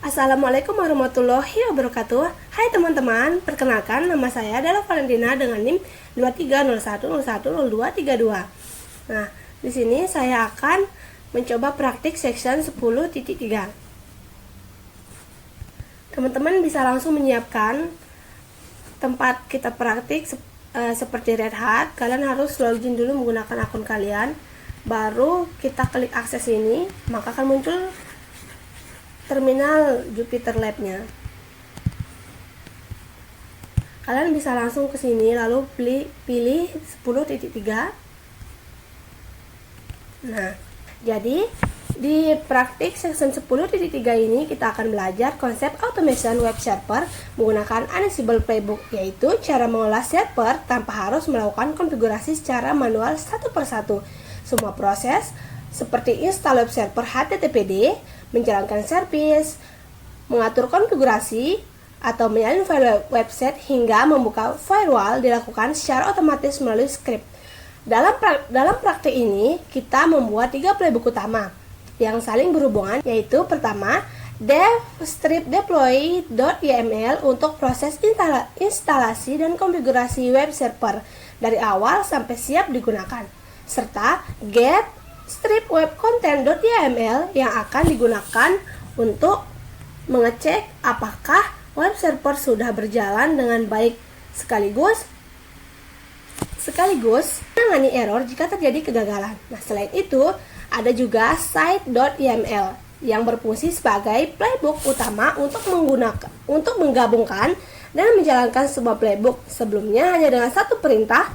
Assalamualaikum warahmatullahi wabarakatuh. Hai teman-teman, perkenalkan nama saya adalah Valentina dengan NIM 2301010232. Nah, di sini saya akan mencoba praktik section 10.3. Teman-teman bisa langsung menyiapkan tempat kita praktik seperti Red Hat. Kalian harus login dulu menggunakan akun kalian. Baru kita klik akses ini, maka akan muncul terminal Jupyter Lab-nya. Kalian bisa langsung ke sini lalu pilih 10.3. Nah, jadi di praktik section 10.3 ini kita akan belajar konsep automation web server menggunakan Ansible Playbook, yaitu cara mengolah server tanpa harus melakukan konfigurasi secara manual satu persatu. Semua proses seperti install web server HTTPD, menjalankan service, mengatur konfigurasi, atau menyalin file website hingga membuka firewall dilakukan secara otomatis melalui script. Dalam praktik ini, kita membuat 3 playbook utama yang saling berhubungan, yaitu pertama, dev-strip-deploy.yml untuk proses instalasi dan konfigurasi web server dari awal sampai siap digunakan, serta get-strip-web-content.yml yang akan digunakan untuk mengecek apakah web server sudah berjalan dengan baik sekaligus menangani error jika terjadi kegagalan. Nah, selain itu, ada juga site.yml yang berfungsi sebagai playbook utama untuk menggabungkan dan menjalankan sebuah playbook sebelumnya hanya dengan satu perintah.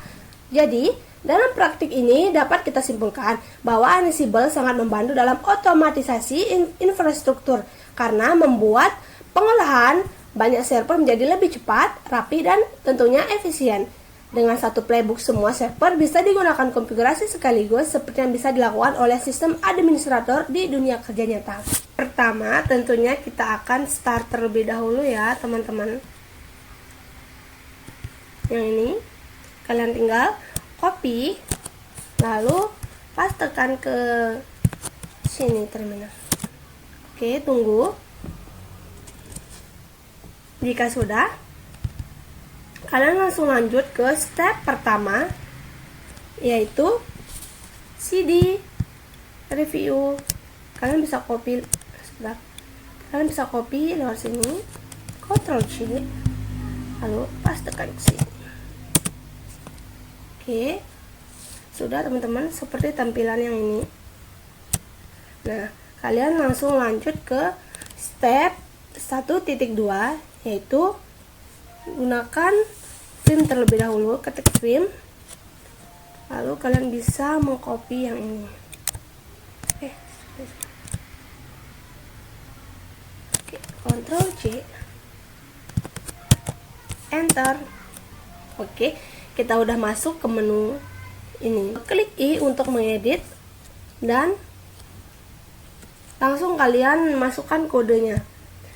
Jadi, dalam praktik ini dapat kita simpulkan bahwa Ansible sangat membantu dalam otomatisasi infrastruktur karena membuat pengolahan banyak server menjadi lebih cepat, rapi, dan tentunya efisien. Dengan satu playbook, semua server bisa digunakan konfigurasi sekaligus seperti yang bisa dilakukan oleh sistem administrator di dunia kerja nyata. Pertama, tentunya kita akan start terlebih dahulu ya teman-teman. Yang ini, kalian tinggal copy, lalu pastekan ke sini terminal. Oke, tunggu. Jika sudah, kalian langsung lanjut ke step pertama, yaitu cd review. Kalian bisa copy lewat sini, Ctrl C, lalu pastekan ke sini. Oke, sudah teman-teman, seperti tampilan yang ini. Nah, kalian langsung lanjut ke step 1.2, yaitu gunakan Vim terlebih dahulu. Ketik Vim, lalu kalian bisa mengcopy yang ini. Oke, Ctrl C, Enter. Oke, kita udah masuk ke menu ini. Klik I untuk mengedit dan langsung kalian masukkan kodenya.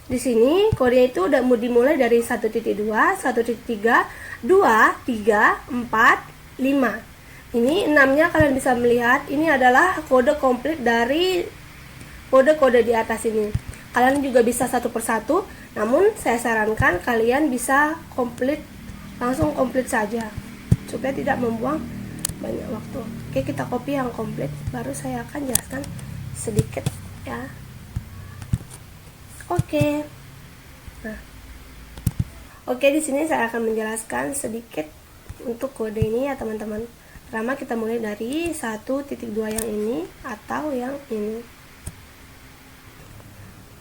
Di sini kode itu udah dimulai dari 1.2, 1.3, 2, 3, 4, 5. Ini 6-nya kalian bisa melihat. Ini adalah kode komplit dari kode-kode di atas ini. Kalian juga bisa satu persatu, namun saya sarankan kalian bisa langsung komplit saja supaya tidak membuang banyak waktu. Oke, kita copy yang komplit, baru saya akan jelaskan sedikit ya. Oke. Nah. Oke, di sini saya akan menjelaskan sedikit untuk kode ini ya teman-teman. Pertama kita mulai dari 1.2 yang ini atau yang ini.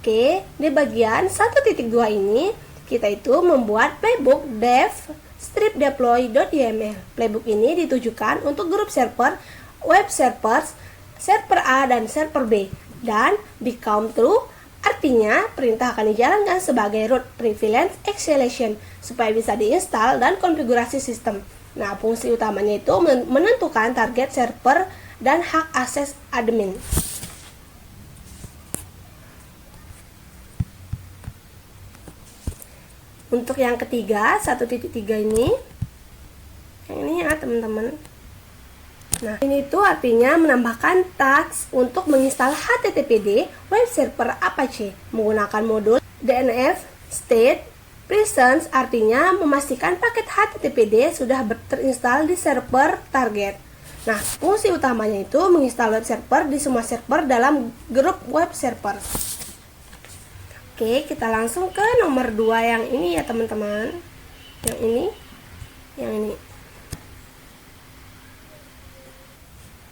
Oke, di bagian 1.2 ini kita itu membuat playbook dev-strip-deploy.yml. Playbook ini ditujukan untuk grup server, web servers, server A dan server B, dan become true artinya perintah akan dijalankan sebagai root privilege escalation supaya bisa diinstal dan konfigurasi sistem. Nah, fungsi utamanya itu menentukan target server dan hak akses admin. Untuk yang ketiga, 1.3 ini, yang ini ya teman-teman. Nah, ini tuh artinya menambahkan task untuk menginstal HTTPD web server Apache menggunakan modul DNF state presence artinya memastikan paket HTTPD sudah terinstall di server target. Nah, fungsi utamanya itu menginstal web server di semua server dalam grup web server. Oke, kita langsung ke nomor 2 yang ini ya teman-teman. Yang ini.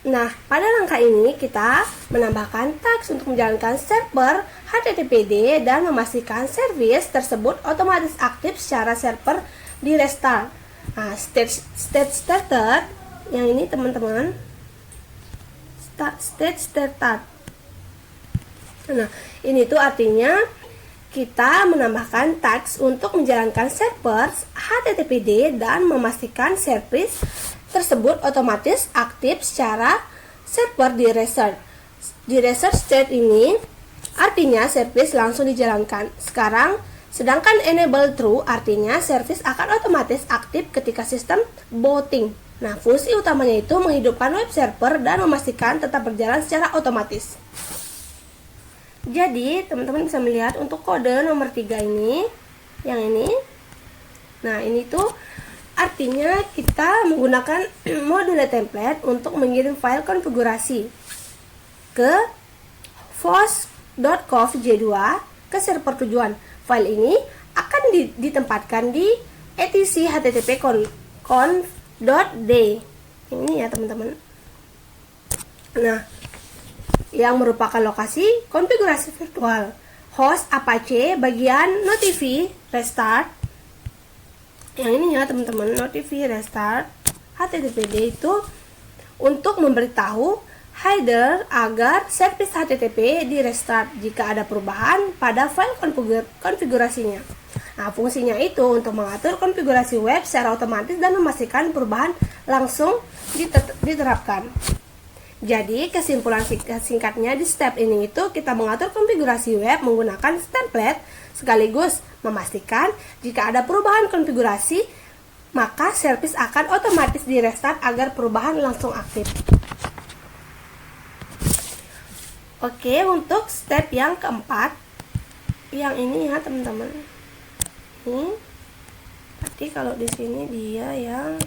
Nah, pada langkah ini kita menambahkan tags untuk menjalankan server HTTPD dan memastikan service tersebut otomatis aktif secara server di restart. Nah, state started yang ini teman-teman. State started. Nah, ini tuh artinya kita menambahkan tags untuk menjalankan server HTTPD dan memastikan service tersebut otomatis aktif secara server di restart. Di restart state ini artinya service langsung dijalankan. Sedangkan enable true artinya service akan otomatis aktif ketika sistem booting. Nah, fungsi utamanya itu menghidupkan web server dan memastikan tetap berjalan secara otomatis. Jadi, teman-teman bisa melihat untuk kode nomor 3 ini, yang ini. Nah, ini tuh artinya kita menggunakan module template untuk mengirim file konfigurasi ke host.conf.j2 ke server tujuan. File ini akan ditempatkan di etc http conf.d. Ini ya teman-teman. Nah, yang merupakan lokasi konfigurasi virtual host Apache bagian notifi restart. Yang ini ya teman-teman, notifi restart HTTPD itu untuk memberitahu header agar service HTTP di restart jika ada perubahan pada file konfigurasinya. Nah, fungsinya itu untuk mengatur konfigurasi web secara otomatis dan memastikan perubahan langsung diterapkan. Jadi, kesimpulan singkatnya di step ini itu kita mengatur konfigurasi web menggunakan template sekaligus memastikan jika ada perubahan konfigurasi, maka service akan otomatis di restart agar perubahan langsung aktif. Oke, untuk step yang keempat, yang ini ya teman-teman. Ini, berarti kalau di sini dia yang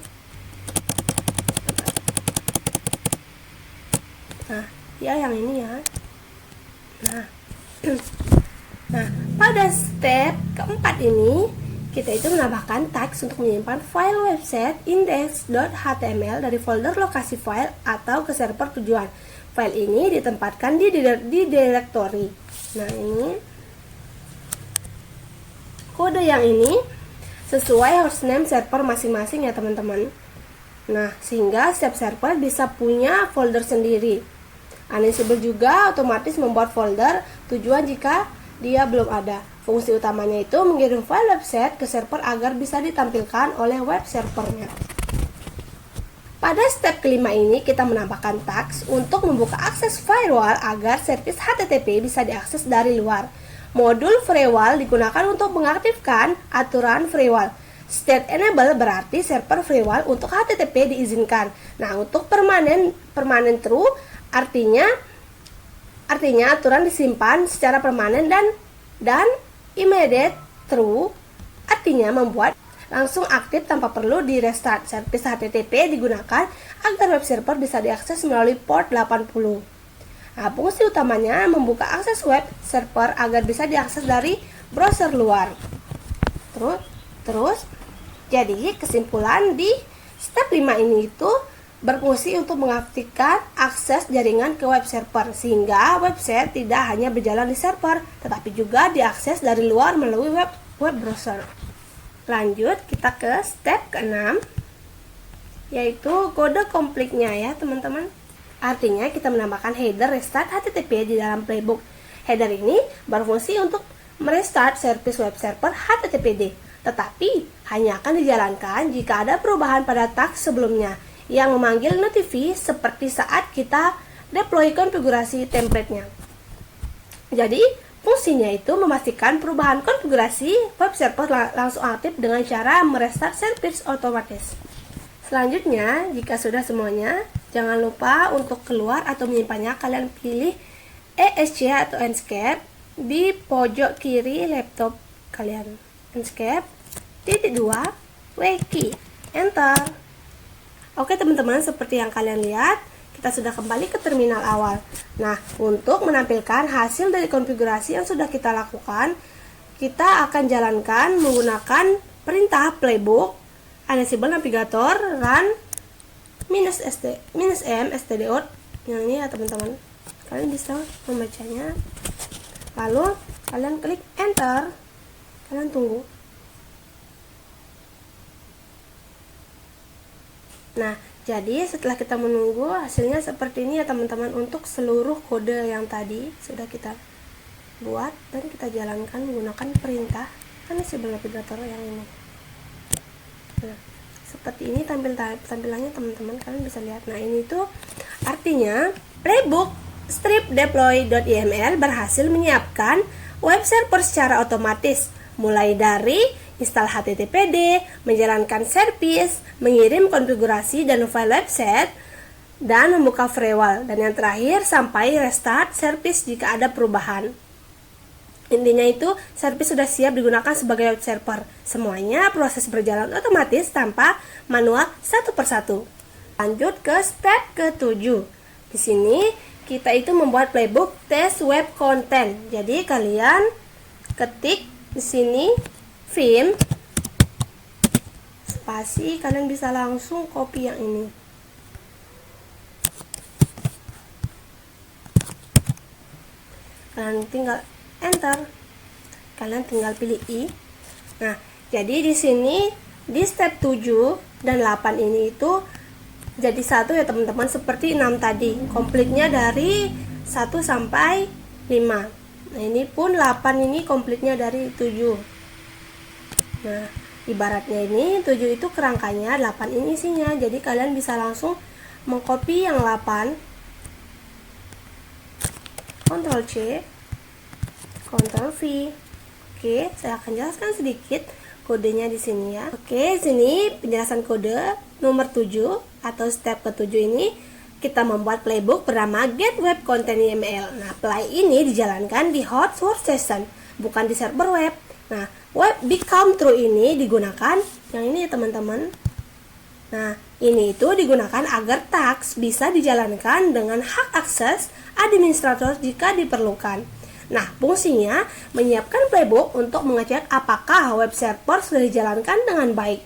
yang ini ya. Nah, pada step keempat ini kita itu menambahkan tags untuk menyimpan file website index.html dari folder lokasi file atau ke server tujuan. File ini ditempatkan di directory. Nah, ini kode yang ini sesuai hostname server masing-masing ya teman-teman. Nah, sehingga setiap server bisa punya folder sendiri. Ansible juga otomatis membuat folder tujuan jika dia belum ada. Fungsi utamanya itu mengirim file website ke server agar bisa ditampilkan oleh web servernya. Pada step kelima ini kita menambahkan tags untuk membuka akses firewall agar service HTTP bisa diakses dari luar. Modul firewall digunakan untuk mengaktifkan aturan firewall. State enable berarti server firewall untuk HTTP diizinkan. Nah, untuk permanen true artinya aturan disimpan secara permanen dan immediate true artinya membuat langsung aktif tanpa perlu di restart. Service HTTP digunakan agar web server bisa diakses melalui port 80. Nah, fungsi utamanya membuka akses web server agar bisa diakses dari browser luar. Terus jadi kesimpulan di step 5 ini itu berfungsi untuk mengaktifkan akses jaringan ke web server sehingga website tidak hanya berjalan di server tetapi juga diakses dari luar melalui web browser. Lanjut kita ke step ke-6 yaitu kode komplitnya ya teman-teman. Artinya kita menambahkan header restart HTTP di dalam playbook. Header ini berfungsi untuk merestart service web server HTTPD tetapi hanya akan dijalankan jika ada perubahan pada tags sebelumnya yang memanggil notifi seperti saat kita deploy konfigurasi template-nya. Jadi, fungsinya itu memastikan perubahan konfigurasi web server langsung aktif dengan cara merestart service otomatis. Selanjutnya, jika sudah semuanya, jangan lupa untuk keluar atau menyimpannya kalian pilih ESC atau Enscape di pojok kiri laptop kalian. Escape, titik 2, wiki, enter. Oke teman-teman, seperti yang kalian lihat, kita sudah kembali ke terminal awal. Nah, untuk menampilkan hasil dari konfigurasi yang sudah kita lakukan, kita akan jalankan menggunakan perintah playbook Ansible Navigator run -m stdout yang ini ya teman-teman. Kalian bisa membacanya. Lalu kalian klik enter. Kalian tunggu. Nah, jadi setelah kita menunggu, hasilnya seperti ini ya teman-teman, untuk seluruh kode yang tadi sudah kita buat dan kita jalankan menggunakan perintah Ansible Navigator yang ini. Nah, seperti ini tampilannya teman-teman, kalian bisa lihat. Nah, ini tuh artinya playbook strip deploy.yml berhasil menyiapkan web server secara otomatis, mulai dari install HTTPD, menjalankan service, mengirim konfigurasi dan file website, dan membuka firewall, dan yang terakhir sampai restart service jika ada perubahan. Intinya itu, service sudah siap digunakan sebagai web server. Semuanya proses berjalan otomatis tanpa manual satu persatu. Lanjut ke step ke-7. Di sini kita itu membuat playbook test web content. Jadi kalian ketik di sini Vim spasi, kalian bisa langsung copy yang ini. Kalian tinggal enter. Kalian tinggal pilih I. Nah, jadi di sini di step 7 dan 8 ini itu jadi satu ya teman-teman, seperti 6 tadi. Komplitnya dari 1 sampai 5. Nah, ini pun 8 ini komplitnya dari 7. Nah, ibaratnya ini 7 itu kerangkanya, 8 ini isinya. Jadi kalian bisa langsung mengcopy yang 8. Ctrl C, Ctrl V. Oke, saya akan jelaskan sedikit kodenya di sini ya. Oke, sini penjelasan kode nomor 7 atau step ke-7 ini kita membuat playbook bernama Get Web Content YML. Nah, play ini dijalankan di host workstation, bukan di server web. Nah, web become true ini digunakan yang ini ya teman-teman. Nah, ini itu digunakan agar task bisa dijalankan dengan hak akses administrator jika diperlukan. Nah, fungsinya menyiapkan playbook untuk mengecek apakah web server sudah dijalankan dengan baik.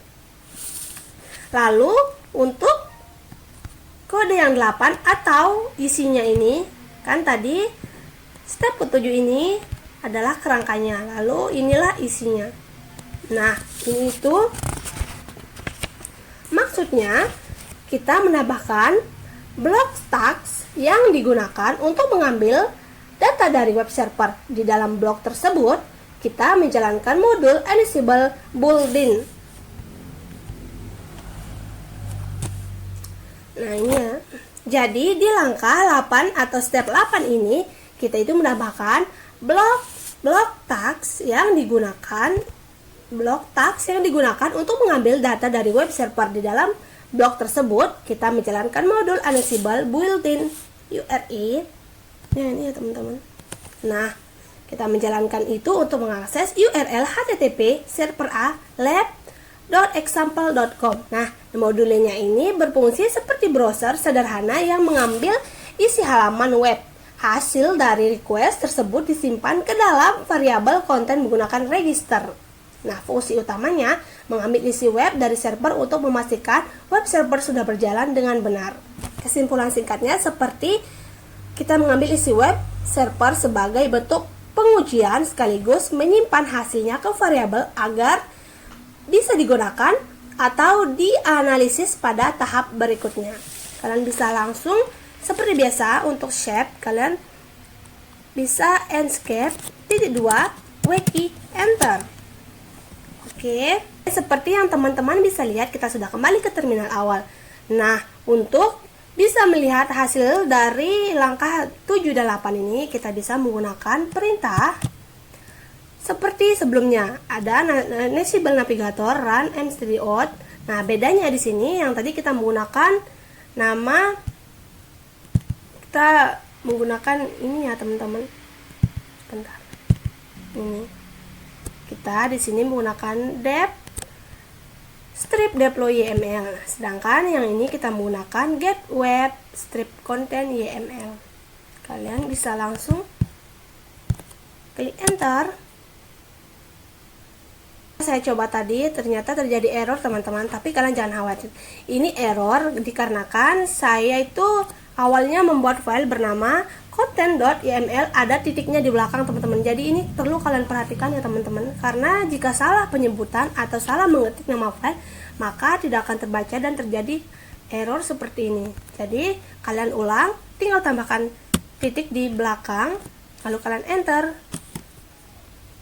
Lalu, untuk kode yang 8 atau isinya ini, kan tadi step ke-7 ini adalah kerangkanya, lalu inilah isinya. Nah, ini itu maksudnya kita menambahkan blok task yang digunakan untuk mengambil data dari web server. Di dalam blok tersebut, kita menjalankan modul Ansible built-in. Nah, ini ya. Jadi di langkah 8 atau step 8 ini, kita itu menambahkan blok task yang digunakan untuk mengambil data dari web server. Di dalam blok tersebut kita menjalankan modul Ansible built-in URI. Ya, ini ya teman-teman. Nah, kita menjalankan itu untuk mengakses URL HTTP server A lab.example.com. Nah, modulnya ini berfungsi seperti browser sederhana yang mengambil isi halaman web. Hasil dari request tersebut disimpan ke dalam variabel konten menggunakan register. Nah, fungsi utamanya mengambil isi web dari server untuk memastikan web server sudah berjalan dengan benar. Kesimpulan singkatnya seperti kita mengambil isi web server sebagai bentuk pengujian sekaligus menyimpan hasilnya ke variabel agar bisa digunakan atau dianalisis pada tahap berikutnya. Kalian bisa langsung seperti biasa untuk shape, kalian bisa Enscape, titik 2, wiki, enter. Oke, seperti yang teman-teman bisa lihat, kita sudah kembali ke terminal awal. Nah, untuk bisa melihat hasil dari langkah 7 dan 8 ini, kita bisa menggunakan perintah seperti sebelumnya. Ada Ansible Navigator run stdout. Nah, bedanya di sini yang tadi kita menggunakan nama, kita menggunakan ini ya teman-teman. Bentar. Ini kita di sini menggunakan dep strip deploy YML, sedangkan yang ini kita menggunakan get web strip content YML. Kalian bisa langsung klik enter. Saya coba tadi ternyata terjadi error teman-teman, tapi kalian jangan khawatir. Ini error dikarenakan saya itu awalnya membuat file bernama content.yml, ada titiknya di belakang teman-teman. Jadi ini perlu kalian perhatikan ya teman-teman, karena jika salah penyebutan atau salah mengetik nama file, maka tidak akan terbaca dan terjadi error seperti ini. Jadi kalian ulang, tinggal tambahkan titik di belakang, lalu kalian enter.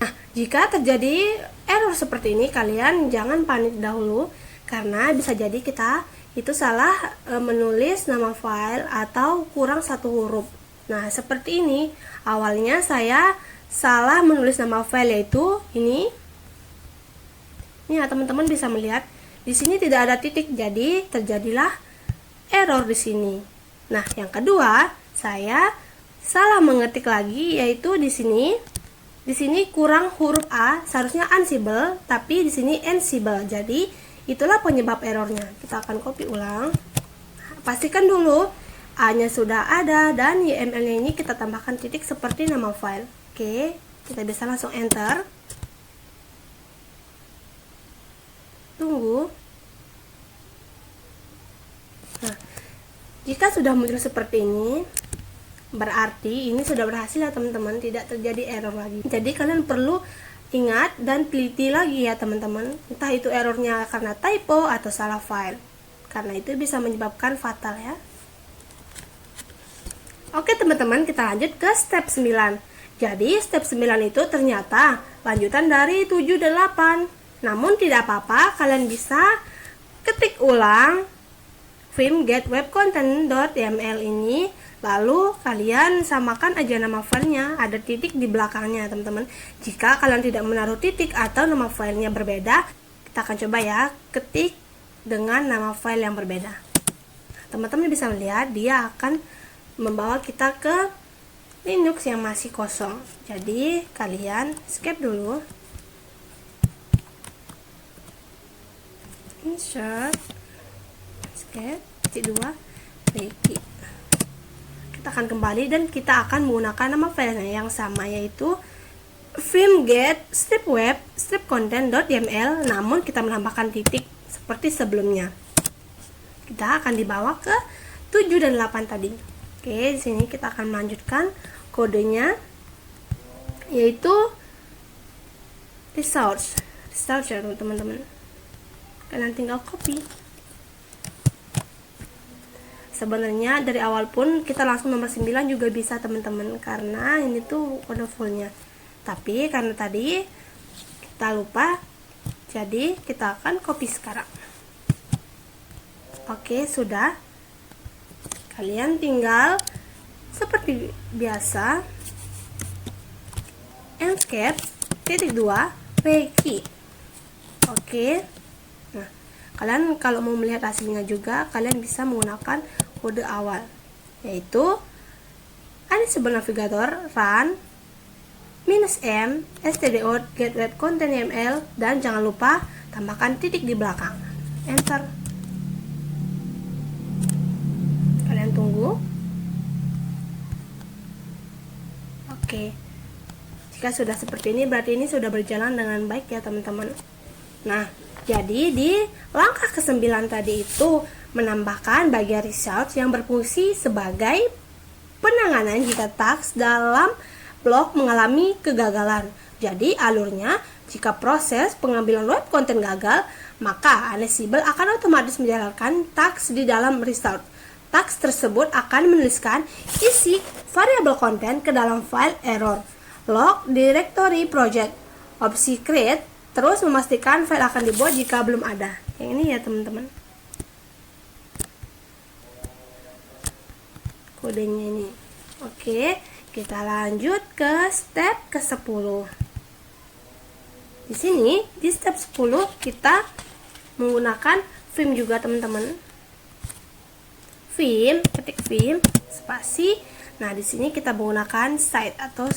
Nah, jika terjadi error seperti ini, kalian jangan panik dahulu, karena bisa jadi kita itu salah menulis nama file atau kurang satu huruf. Nah, seperti ini. Awalnya saya salah menulis nama file, yaitu ini. Ini ya, teman-teman bisa melihat di sini tidak ada titik, jadi terjadilah error di sini. Nah, yang kedua, saya salah mengetik lagi, yaitu di sini. Di sini kurang huruf A, seharusnya Ansible, tapi di sini Ansible. Jadi itulah penyebab errornya. Kita akan copy ulang. Pastikan dulu A-nya sudah ada dan YML-nya ini kita tambahkan titik seperti nama file. Oke, kita bisa langsung enter. Tunggu. Nah, jika sudah muncul seperti ini, berarti ini sudah berhasil ya teman-teman, tidak terjadi error lagi. Jadi kalian perlu ingat dan teliti lagi ya teman-teman, entah itu errornya karena typo atau salah file, karena itu bisa menyebabkan fatal ya. Oke teman-teman, kita lanjut ke step 9. Jadi step 9 itu ternyata lanjutan dari 7 dan 8. Namun tidak apa-apa, kalian bisa ketik ulang theme get web content.yml ini, lalu kalian samakan aja nama filenya, ada titik di belakangnya teman-teman. Jika kalian tidak menaruh titik atau nama filenya berbeda, kita akan coba ya ketik dengan nama file yang berbeda. Teman-teman bisa melihat dia akan membawa kita ke Linux yang masih kosong. Jadi kalian escape dulu, insert, escape, titik 2, Reiki. Kita akan kembali dan kita akan menggunakan nama filenya yang sama, yaitu theme get strip web strip content.yml, namun kita menambahkan titik seperti sebelumnya. Kita akan dibawa ke 7 dan 8 tadi. Oke, di sini kita akan melanjutkan kodenya, yaitu resource ya teman-teman. Kalian tinggal copy. Sebenarnya dari awal pun kita langsung nomor 9 juga bisa teman-teman, karena ini tuh kode fullnya. Tapi karena tadi kita lupa, jadi kita akan copy sekarang. Oke, sudah. Kalian tinggal seperti biasa escape, titik 2, Reiki. Oke. Nah, kalian kalau mau melihat hasilnya juga, kalian bisa menggunakan kode awal, yaitu Ansible Navigator run -m stdio get web content yml, dan jangan lupa tambahkan titik di belakang. Enter. Kalian tunggu. Oke, jika sudah seperti ini berarti ini sudah berjalan dengan baik ya teman-teman. Nah, jadi di langkah ke-9 tadi itu menambahkan bagian result yang berfungsi sebagai penanganan jika task dalam blog mengalami kegagalan. Jadi alurnya, jika proses pengambilan web content gagal, maka Ansible akan otomatis menjalankan task di dalam result. Task tersebut akan menuliskan isi variabel konten ke dalam file error, log directory project, opsi create, terus memastikan file akan dibuat jika belum ada. Yang ini ya teman-teman, kodenya ini. Oke, kita lanjut ke step ke-10. Di sini di step 10 kita menggunakan theme juga teman-teman. Theme, ketik theme, spasi. Nah, di sini kita menggunakan site atau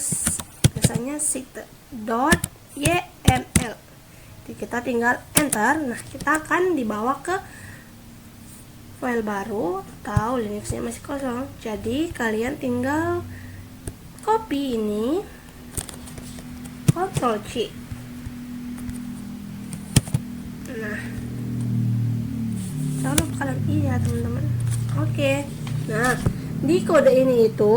biasanya site. .yml. Jadi kita tinggal enter. Nah, kita akan dibawa ke file baru atau Linuxnya masih kosong. Jadi kalian tinggal copy ini, Ctrl C. Nah, jangan lupa kalian iya teman-teman. Oke. Nah, di kode ini itu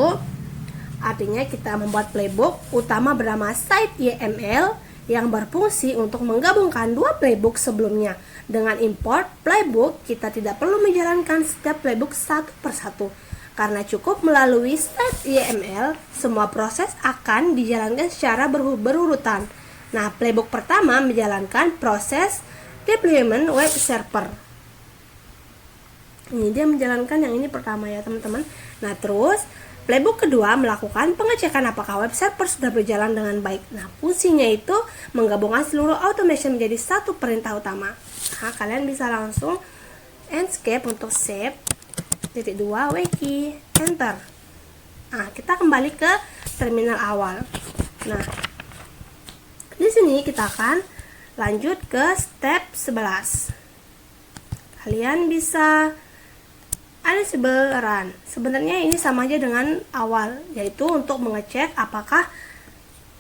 artinya kita membuat playbook utama bernama site.yml yang berfungsi untuk menggabungkan dua playbook sebelumnya. Dengan import playbook, kita tidak perlu menjalankan setiap playbook satu persatu. Karena cukup melalui site.yml, semua proses akan dijalankan secara berurutan. Nah, playbook pertama menjalankan proses deployment web server. Ini dia menjalankan yang ini pertama ya teman-teman. Nah, terus playbook kedua melakukan pengecekan apakah web server sudah berjalan dengan baik. Nah, fungsinya itu menggabungkan seluruh automation menjadi satu perintah utama. Nah, kalian bisa langsung escape untuk save. .2 wiki enter. Nah, kita kembali ke terminal awal. Nah, di sini kita akan lanjut ke step 11. Kalian bisa Ansible run. Sebenarnya ini sama aja dengan awal, yaitu untuk mengecek apakah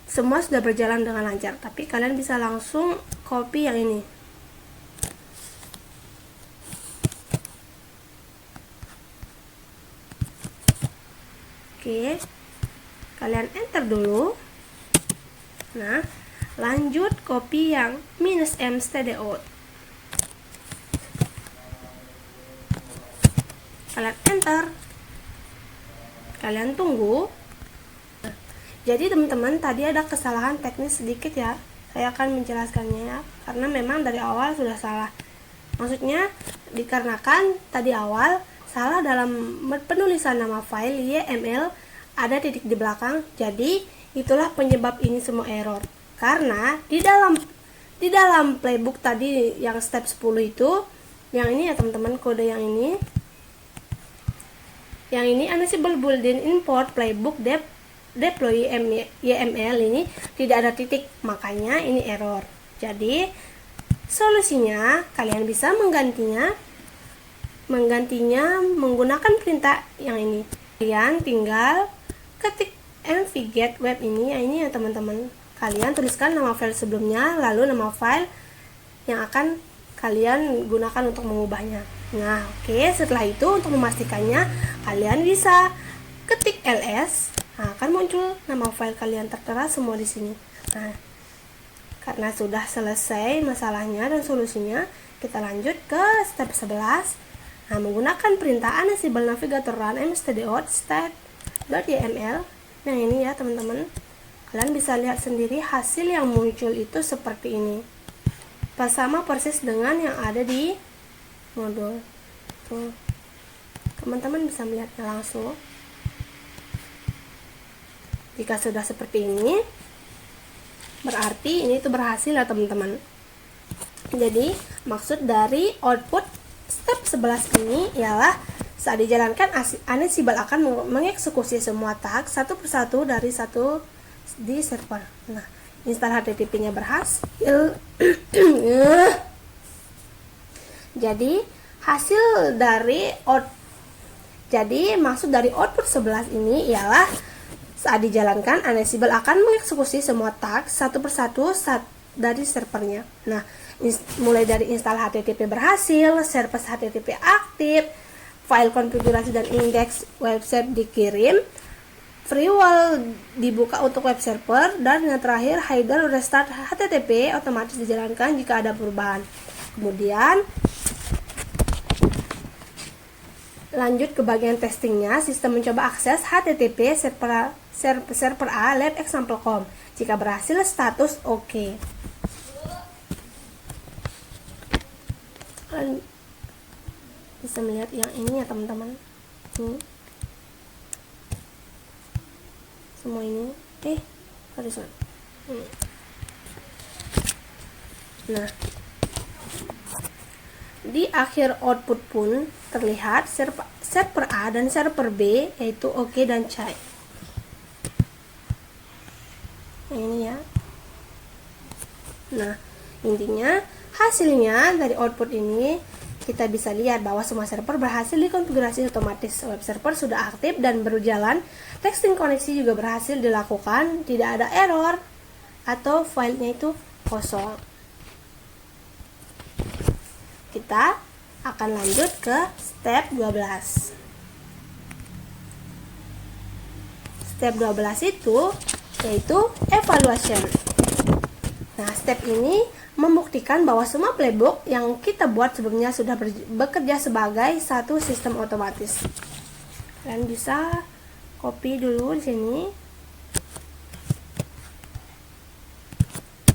semua sudah berjalan dengan lancar. Tapi kalian bisa langsung copy yang ini. Oke, kalian enter dulu. Nah, lanjut copy yang -m stdout. Kalian enter, kalian tunggu. Nah, jadi teman-teman tadi ada kesalahan teknis sedikit ya, saya akan menjelaskannya ya, karena memang dari awal sudah salah. Maksudnya dikarenakan tadi awal salah dalam penulisan nama file YML, ada titik di belakang. Jadi itulah penyebab ini semua error. Karena di dalam playbook tadi yang step 10 itu, yang ini ya teman-teman, kode yang ini Ansible built-in import playbook deploy YML ini tidak ada titik, makanya ini error. Jadi solusinya kalian bisa menggantinya menggunakan perintah yang ini. Kalian tinggal ketik navigate web ini ya teman-teman. Kalian tuliskan nama file sebelumnya, lalu nama file yang akan kalian gunakan untuk mengubahnya. Nah, oke, setelah itu untuk memastikannya kalian bisa ketik ls. Nah, akan muncul nama file kalian tertera semua di sini. Nah, karena sudah selesai masalahnya dan solusinya, kita lanjut ke step 11. Nah, menggunakan perintah Ansible navigator run mstdout state.yml. Yang ini ya teman-teman. Kalian bisa lihat sendiri hasil yang muncul itu seperti ini. Sama persis dengan yang ada di modul. Tuh. Teman-teman bisa melihatnya langsung. Jika sudah seperti ini, berarti ini tuh berhasil ya teman-teman. Jadi maksud dari output step 11 ini ialah saat dijalankan Ansible akan mengeksekusi semua tag satu persatu dari satu di server. Nah, install HTTP-nya berhasil. Jadi hasil dari maksud dari output 11 ini ialah saat dijalankan Ansible akan mengeksekusi semua tag satu persatu dari servernya. Nah, mulai dari install HTTP berhasil, service HTTP aktif, file konfigurasi dan indeks website dikirim, firewall dibuka untuk web server, dan yang terakhir header restart HTTP otomatis dijalankan jika ada perubahan. Kemudian lanjut ke bagian testingnya. Sistem mencoba akses HTTP server A lab example.com. Jika berhasil, status oke. Kalian bisa melihat yang ini ya teman-teman. Semua ini sorry. Nah, di akhir output pun terlihat server A dan server B, yaitu oke dan cai. Yang ini ya. Nah, intinya hasilnya dari output ini kita bisa lihat bahwa semua server berhasil dikonfigurasi otomatis. Web server sudah aktif dan berjalan. Texting koneksi juga berhasil dilakukan, tidak ada error atau filenya itu kosong. Kita akan lanjut ke step 12. Step 12 itu yaitu evaluation. Nah, step ini membuktikan bahwa semua playbook yang kita buat sebelumnya sudah bekerja sebagai satu sistem otomatis. Kalian bisa copy dulu di sini,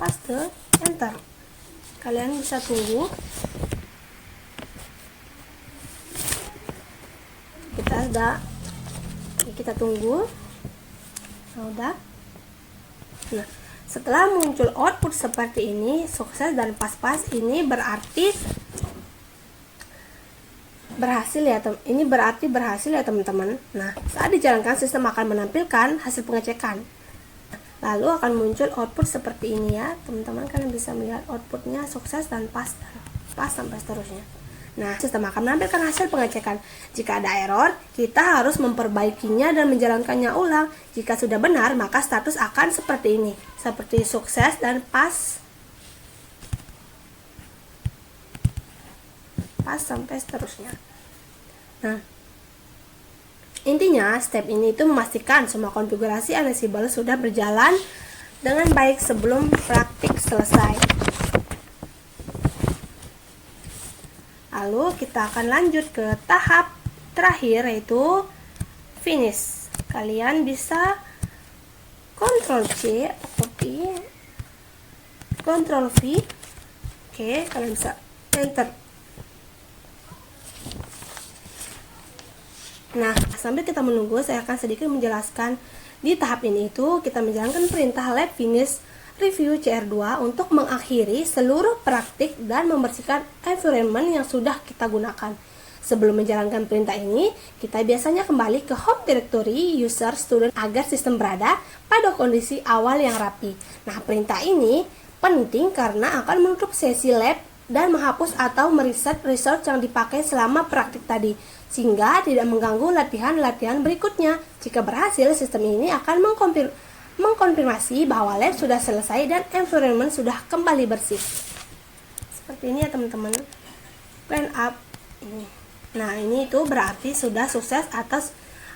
paste, enter. Kalian bisa tunggu. Kita tunggu. Udah. Nah, setelah muncul output seperti ini, sukses dan pas-pas, ini berarti berhasil ya, ini berarti berhasil ya teman-teman. Nah, saat dijalankan sistem akan menampilkan hasil pengecekan. Lalu akan muncul output seperti ini ya, teman-teman. Kalian bisa melihat outputnya sukses dan pas sampai seterusnya. Nah, sistem akan menampilkan hasil pengecekan. Jika ada error, kita harus memperbaikinya dan menjalankannya ulang. Jika sudah benar, maka status akan seperti ini. Seperti sukses dan pas sampai seterusnya. Nah, intinya step ini itu memastikan semua konfigurasi Ansible sudah berjalan dengan baik sebelum praktik selesai. Lalu kita akan lanjut ke tahap terakhir, yaitu finish. Kalian bisa Ctrl C atau copy, Ctrl V. Oke, kalian bisa enter. Nah, sambil kita menunggu, saya akan sedikit menjelaskan di tahap ini itu kita menjalankan perintah lab finish review CR2 untuk mengakhiri seluruh praktik dan membersihkan environment yang sudah kita gunakan. Sebelum menjalankan perintah ini, kita biasanya kembali ke home directory user student agar sistem berada pada kondisi awal yang rapi. Nah, perintah ini penting karena akan menutup sesi lab dan menghapus atau mereset research yang dipakai selama praktik tadi, sehingga tidak mengganggu latihan-latihan berikutnya. Jika berhasil, sistem ini akan mengkonfirmasi bahwa lab sudah selesai dan environment sudah kembali bersih. Seperti ini ya teman-teman. Clean up ini. Nah, ini itu berarti sudah sukses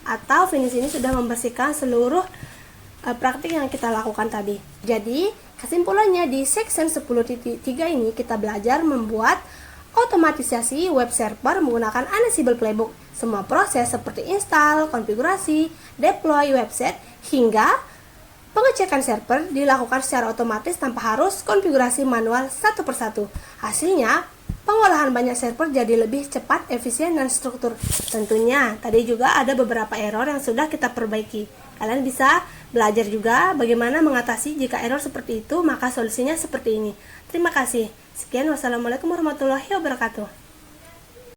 atau finish ini sudah membersihkan seluruh praktik yang kita lakukan tadi. Jadi, kesimpulannya di section 10.3 ini kita belajar membuat otomatisasi web server menggunakan Ansible Playbook. Semua proses seperti install, konfigurasi, deploy website, hingga pengecekan server dilakukan secara otomatis tanpa harus konfigurasi manual satu persatu. Hasilnya, pengolahan banyak server jadi lebih cepat, efisien, dan struktur. Tentunya, tadi juga ada beberapa error yang sudah kita perbaiki. Kalian bisa belajar juga bagaimana mengatasi jika error seperti itu, maka solusinya seperti ini. Terima kasih. Sekian, wassalamualaikum warahmatullahi wabarakatuh.